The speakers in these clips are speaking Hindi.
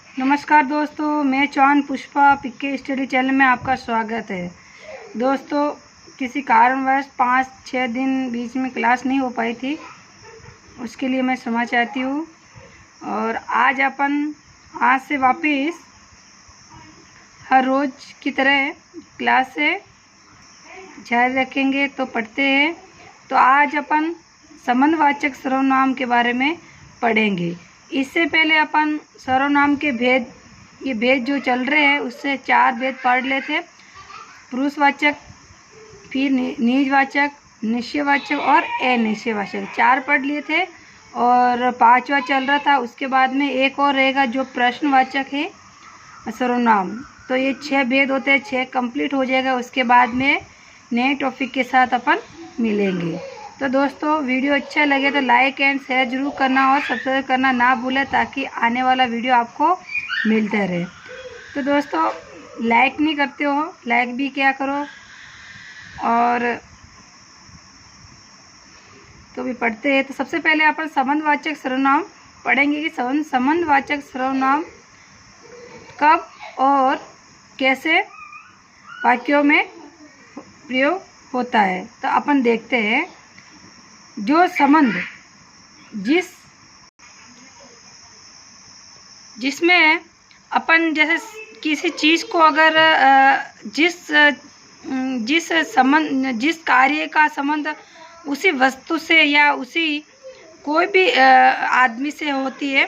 नमस्कार दोस्तों, मैं चौहान पुष्पा पिक्के स्टडी चैनल में आपका स्वागत है। दोस्तों, किसी कारणवश 5-6 दिन बीच में क्लास नहीं हो पाई थी, उसके लिए मैं क्षमा चाहती हूँ। और आज से वापस हर रोज़ की तरह क्लास से जारी रखेंगे। तो पढ़ते हैं। तो आज अपन संबंधवाचक सर्वनाम के बारे में पढ़ेंगे। इससे पहले अपन सर्वनाम के भेद जो चल रहे हैं उससे 4 भेद पढ़ लेते। पुरुषवाचक, फिर निजवाचक, निश्चयवाचक और अनिश्चयवाचक 4 पढ़ लिए थे और 5वां चल रहा था। उसके बाद में एक और रहेगा जो प्रश्नवाचक है सर्वनाम। तो ये 6 भेद होते हैं, 6 कंप्लीट हो जाएगा। उसके बाद में नए टॉपिक के साथ अपन मिलेंगे। तो दोस्तों, वीडियो अच्छा लगे तो लाइक एंड शेयर जरूर करना और सब्सक्राइब करना ना भूलें ताकि आने वाला वीडियो आपको मिलता रहे। तो दोस्तों, लाइक नहीं करते हो, लाइक भी क्या करो। और तो भी पढ़ते हैं। तो सबसे पहले अपन संबंधवाचक सर्वनाम पढ़ेंगे कि संबंधवाचक सर्वनाम कब और कैसे वाक्यों में प्रयोग होता है। तो अपन देखते हैं। जो संबंध जिसमें अपन जैसे किसी चीज़ को अगर जिस कार्य का संबंध उसी वस्तु से या उसी कोई भी आदमी से होती है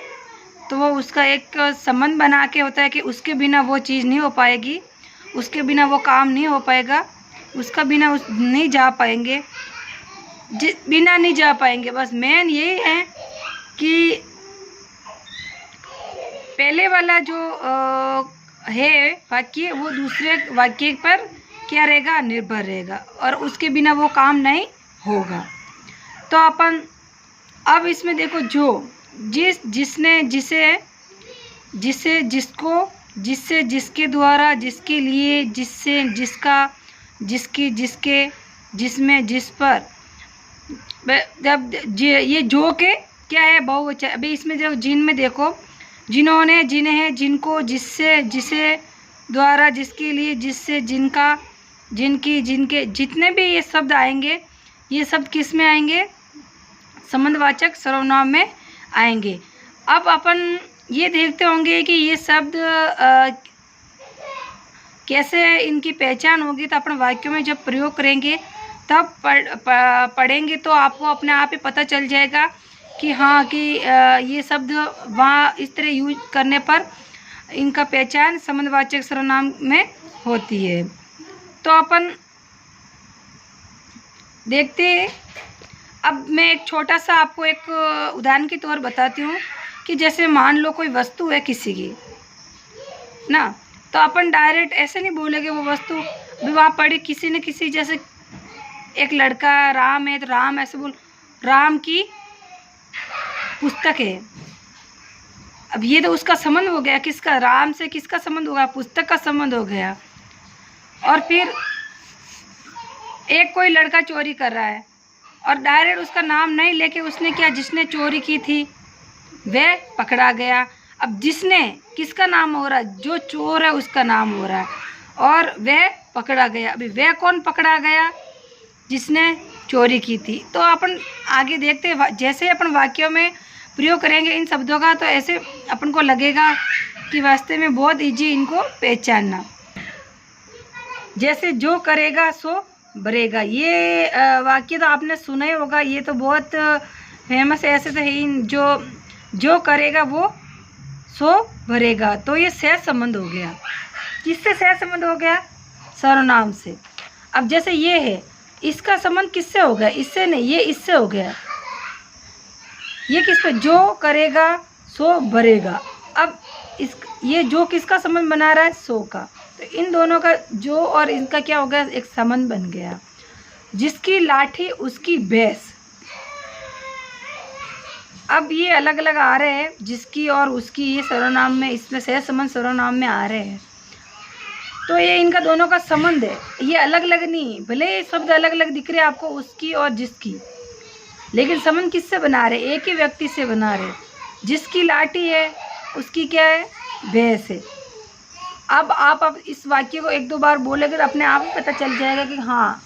तो वो उसका एक संबंध बना के होता है कि उसके बिना वो चीज़ नहीं हो पाएगी, उसके बिना वो काम नहीं हो पाएगा, उसका बिना नहीं जा पाएंगे, बिना नहीं जा पाएंगे। बस मेन यही है कि पहले वाला जो है वाक्य वो दूसरे वाक्य पर क्या रहेगा, निर्भर रहेगा और उसके बिना वो काम नहीं होगा। तो अपन अब इसमें देखो, जो जिसने जिसे जिसे जिसको जिससे जिसके द्वारा जिसके लिए जिससे जिसका जिसकी जिसके जिसमें जिस पर, जब ये जो के क्या है, बहुवचन। अभी इसमें जब जिन में देखो, जिन्होंने, जिन्हें, जिनको, जिससे, जिसे, द्वारा, जिसके लिए, जिससे, जिनका, जिनकी, जिनके, जितने भी ये शब्द आएंगे ये शब्द किस में आएंगे, संबंधवाचक सर्वनाम में आएंगे। अब अपन ये देखते होंगे कि ये शब्द कैसे इनकी पहचान होगी। तो अपन वाक्यों में जब प्रयोग करेंगे तब पढ़ेंगे तो आपको अपने आप ही पता चल जाएगा कि हाँ कि ये शब्द वहाँ इस तरह यूज करने पर इनका पहचान संबंधवाचक सर्वनाम में होती है। तो अपन देखते हैं। अब मैं एक छोटा सा आपको एक उदाहरण के तौर बताती हूँ कि जैसे मान लो कोई वस्तु है किसी की ना, तो अपन डायरेक्ट ऐसे नहीं बोलेंगे वो वस्तु भी वहाँ पड़ी किसी न किसी, जैसे एक लड़का राम है तो राम ऐसे बोल, राम की पुस्तक है। अब ये तो उसका संबंध हो गया, किसका, राम से किसका संबंध होगा, पुस्तक का संबंध हो गया। और फिर एक कोई लड़का चोरी कर रहा है और डायरेक्ट उसका नाम नहीं लेके उसने क्या, जिसने चोरी की थी वह पकड़ा गया। अब जिसने किसका नाम हो रहा है, जो चोर है उसका नाम हो रहा है और वह पकड़ा गया। अभी वह कौन पकड़ा गया, जिसने चोरी की थी। तो अपन आगे देखते हैं, जैसे अपन वाक्यों में प्रयोग करेंगे इन शब्दों का तो ऐसे अपन को लगेगा कि वास्तव में बहुत इजी इनको पहचानना। जैसे जो करेगा सो भरेगा, ये वाक्य तो आपने सुना ही होगा, ये तो बहुत फेमस है। ऐसे तो है, जो करेगा वो सो भरेगा। तो ये सह संबंध हो गया। किससे सह संबंध हो गया, सर्वनाम से। अब जैसे ये है, इसका संबंध किससे हो गया, इससे नहीं, ये इससे हो गया। ये किस पे, जो करेगा सो भरेगा। अब ये जो किसका संबंध बना रहा है, सो का। तो इन दोनों का जो और इनका क्या हो गया, एक संबंध बन गया। जिसकी लाठी उसकी भैंस। अब ये अलग अलग आ रहे हैं, जिसकी और उसकी, ये सर्वनाम में, इसमें सह संबंध सर्वनाम में आ रहे हैं। तो ये इनका दोनों का संबंध है, ये अलग अलग नहीं। भले ये शब्द अलग अलग दिख रहे हैं आपको, उसकी और जिसकी, लेकिन संबंध किससे बना रहे, एक ही व्यक्ति से बना रहे। जिसकी लाठी है उसकी क्या है, भैंस है। अब इस वाक्य को एक दो बार बोलेंगे तो अपने आप ही पता चल जाएगा कि हाँ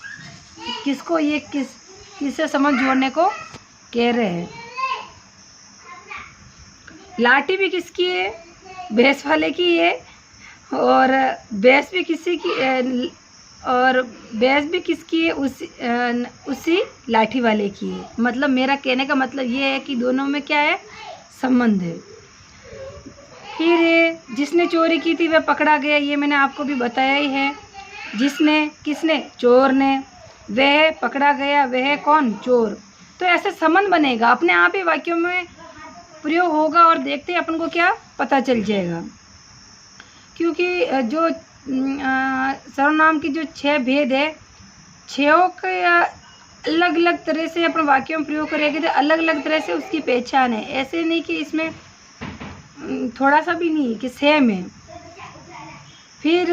किसको ये किससे संबंध जोड़ने को कह रहे हैं। लाठी भी किसकी है? भैंस वाले की है। और भैंस भी किसी की और भैंस भी किसकी है? उसी लाठी वाले की है। मतलब मेरा कहने का मतलब ये है कि दोनों में क्या है? संबंध है। फिर जिसने चोरी की थी वह पकड़ा गया, ये मैंने आपको भी बताया ही है। किसने? चोर ने। वह पकड़ा गया, वह कौन? चोर। तो ऐसे संबंध बनेगा, अपने आप ही वाक्यों में प्रयोग होगा और देखते ही अपन को क्या पता चल जाएगा। क्योंकि जो सर्वनाम की जो 6 भेद है, 6 के अलग अलग तरह से अपन वाक्यों में प्रयोग करेंगे तो अलग अलग तरह से उसकी पहचान है। ऐसे नहीं कि इसमें थोड़ा सा भी नहीं कि सेम है। फिर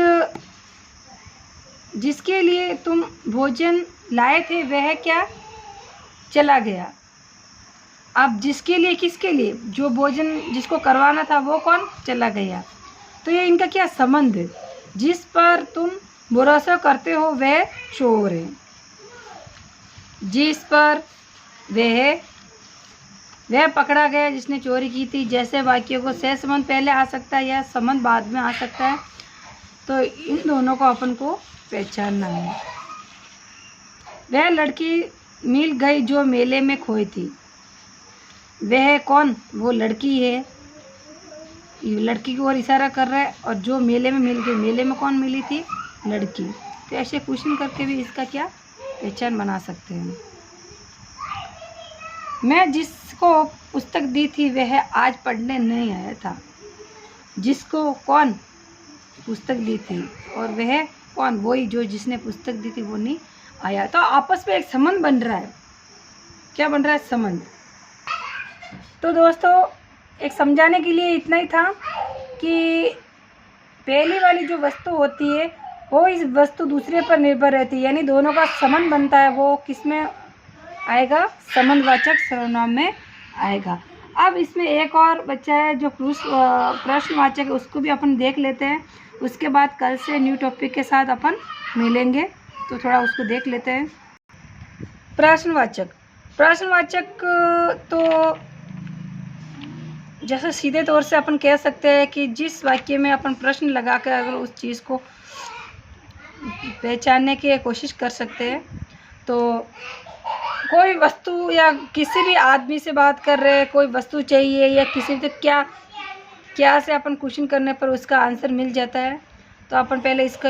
जिसके लिए तुम भोजन लाए थे वह क्या? चला गया। अब जिसके लिए, किसके लिए? जो भोजन जिसको करवाना था वो कौन? चला गया। तो ये इनका क्या संबंध है? जिस पर तुम भरोसा करते हो वह चोर है। जिस पर वह पकड़ा गया जिसने चोरी की थी। जैसे वाक्यों को सह संबंध पहले आ सकता है या संबंध बाद में आ सकता है, तो इन दोनों को अपन को पहचानना है। वह लड़की मिल गई जो मेले में खोई थी। वह कौन? वो लड़की है। लड़की की ओर इशारा कर रहा है। और जो मेले में मिल गई, मेले में कौन मिली थी? लड़की। तो ऐसे क्वेश्चन करके भी इसका क्या पहचान बना सकते हैं। मैं जिसको पुस्तक दी थी वह आज पढ़ने नहीं आया था। जिसको कौन पुस्तक दी थी और वह कौन? वही जो जिसने पुस्तक दी थी वो नहीं आया। तो आपस में एक संबंध बन रहा है। क्या बन रहा है? संबंध। तो दोस्तों एक समझाने के लिए इतना ही था कि पहली वाली जो वस्तु होती है वो इस वस्तु दूसरे पर निर्भर रहती है, यानी दोनों का संबंध बनता है। वो किस में आएगा? संबंधवाचक सर्वनाम में आएगा। अब इसमें एक और बच्चा है जो प्रश्नवाचक है, उसको भी अपन देख लेते हैं। उसके बाद कल से न्यू टॉपिक के साथ अपन मिलेंगे, तो थोड़ा उसको देख लेते हैं। प्रश्नवाचक तो जैसे सीधे तौर से अपन कह सकते हैं कि जिस वाक्य में अपन प्रश्न लगाकर अगर उस चीज़ को पहचानने की कोशिश कर सकते हैं, तो कोई वस्तु या किसी भी आदमी से बात कर रहे हैं, कोई वस्तु चाहिए या किसी से क्या से अपन क्वेश्चन करने पर उसका आंसर मिल जाता है। तो अपन पहले इसका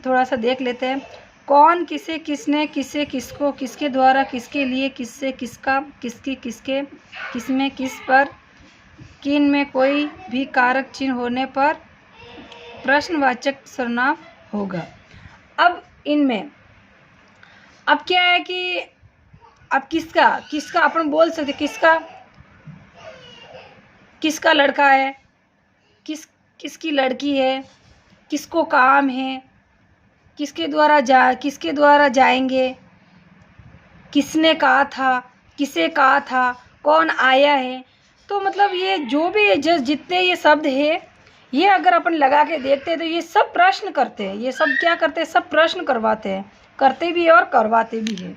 थोड़ा सा देख लेते हैं। कौन, किसे, किसने, किसे, किसको, किसके द्वारा, किसके लिए, किससे, किसका, किसकी, किसके, किसमें, किस पर, किन में कोई भी कारक चिन्ह होने पर प्रश्नवाचक सर्वनाम होगा। अब इनमें अब क्या है कि अब किसका अपन बोल सकते, किसका लड़का है, किसकी लड़की है, किसको काम है, किसके द्वारा जाएंगे, किसने कहा था, किसे कहा था, कौन आया है। तो मतलब ये जो भी जितने ये शब्द है, ये अगर अपन लगा के देखते हैं तो ये सब प्रश्न करते हैं। ये सब क्या करते हैं? सब प्रश्न करवाते हैं, करते भी है और करवाते भी है।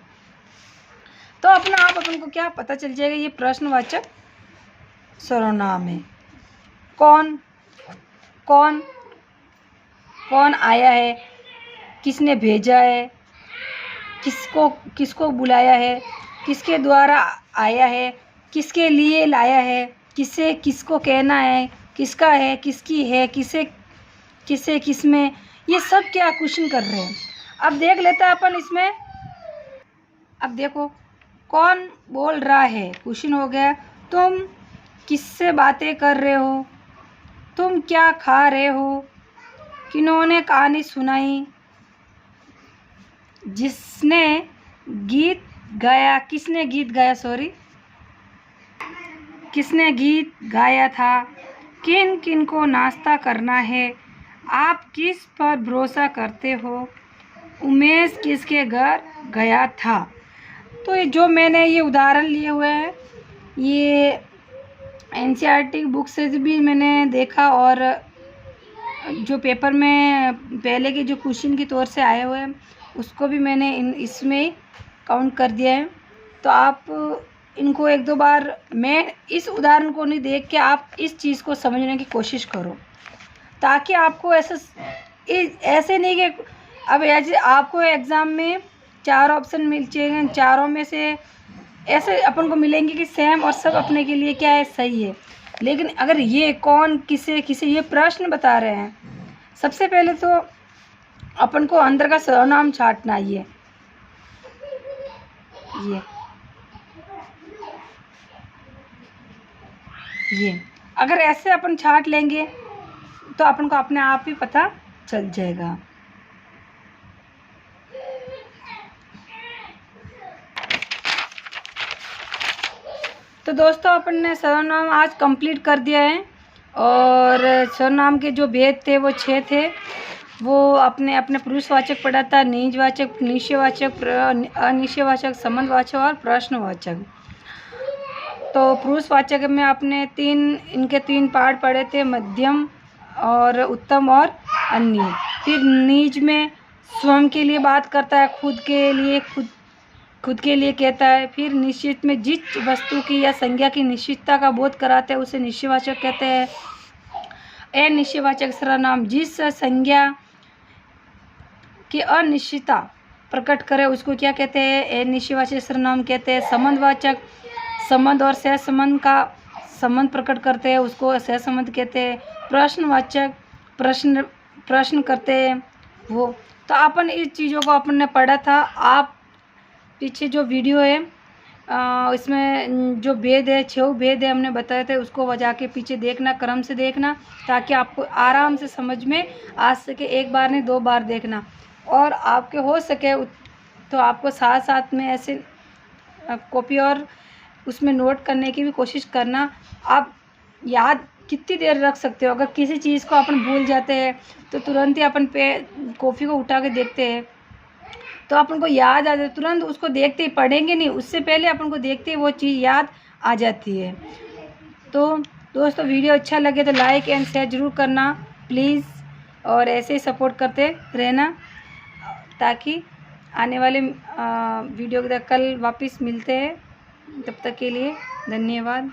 तो अपना आप अपन को क्या पता चल जाएगा, ये प्रश्नवाचक सर्वनाम है। कौन आया है, किसने भेजा है, किसको बुलाया है, किसके द्वारा आया है, किसके लिए लाया है, किसको कहना है, किसका है, किसकी है, किसे किसमें, ये सब क्या क्वेश्चन कर रहे हैं। अब देख लेते हैं अपन इसमें। अब देखो कौन बोल रहा है, क्वेश्चन हो गया। तुम किससे बातें कर रहे हो, तुम क्या खा रहे हो, किन्होंने कहानी सुनाई, किसने गीत गाया था, किन को नाश्ता करना है, आप किस पर भरोसा करते हो, उमेश किसके घर गया था। तो ये जो मैंने ये उदाहरण लिए हुए हैं, ये एनसीईआरटी बुक से भी मैंने देखा और जो पेपर में पहले के जो क्वेश्चन के तौर से आए हुए हैं उसको भी मैंने इसमें काउंट कर दिया है। तो आप इनको एक दो बार, मैं इस उदाहरण को नहीं देख के आप इस चीज़ को समझने की कोशिश करो, ताकि आपको ऐसे नहीं कि अब ऐसे आपको एग्ज़ाम में 4 ऑप्शन मिल जाएंगे, चारों में से ऐसे अपन को मिलेंगे कि सेम और सब अपने के लिए क्या है, सही है। लेकिन अगर ये कौन किसे ये प्रश्न बता रहे हैं, सबसे पहले तो अपन को अंदर का सर्वनाम छांटना ये अगर ऐसे अपन छांट लेंगे तो अपन को अपने आप ही पता चल जाएगा। तो दोस्तों अपन ने सर्वनाम आज कंप्लीट कर दिया है, और सर्वनाम के जो भेद थे वो 6 थे। वो अपने अपने पुरुषवाचक पढ़ा था, निजवाचक, निश्चयवाचक, अनिश्चयवाचक, संबंधवाचक और प्रश्नवाचक। तो पुरुषवाचक में आपने इनके 3 पार्ट पढ़े थे, मध्यम और उत्तम और अन्य। फिर निज में स्वयं के लिए बात करता है, खुद के लिए कहता है। फिर निश्चित में जिस वस्तु की या संज्ञा की निश्चितता का बोध कराते हैं उसे निश्चयवाचक कहते हैं। अनिश्चयवाचक सर्वनाम जिस संज्ञा की अनिश्चितता प्रकट करे उसको क्या कहते हैं, अनिश्चयवाचक सर्वनाम कहते हैं। संबंधवाचक संबंध और सहसंबंध का संबंध प्रकट करते हैं उसको सहसंबंध कहते हैं। प्रश्नवाचक प्रश्न करते हैं वो। तो अपन इस चीज़ों को अपन ने पढ़ा था। आप पीछे जो वीडियो है इसमें जो भेद है, 6 भेद है हमने बताए थे, उसको बजा के पीछे देखना, क्रम से देखना, ताकि आपको आराम से समझ में आ सके। एक बार नहीं 2 बार देखना, और आपके हो सके तो आपको साथ साथ में ऐसे कॉपी और उसमें नोट करने की भी कोशिश करना। आप याद कितनी देर रख सकते हो? अगर किसी चीज़ को अपन भूल जाते हैं तो तुरंत ही अपन कॉपी को उठा के देखते हैं तो अपन को याद आ जाए, तुरंत उसको देखते ही, पढ़ेंगे नहीं, उससे पहले अपन को देखते ही वो चीज़ याद आ जाती है। तो दोस्तों वीडियो अच्छा लगे तो लाइक एंड शेयर ज़रूर करना प्लीज़, और ऐसे ही सपोर्ट करते रहना, ताकि आने वाले वीडियो के कल वापस मिलते हैं। तब तक के लिए धन्यवाद।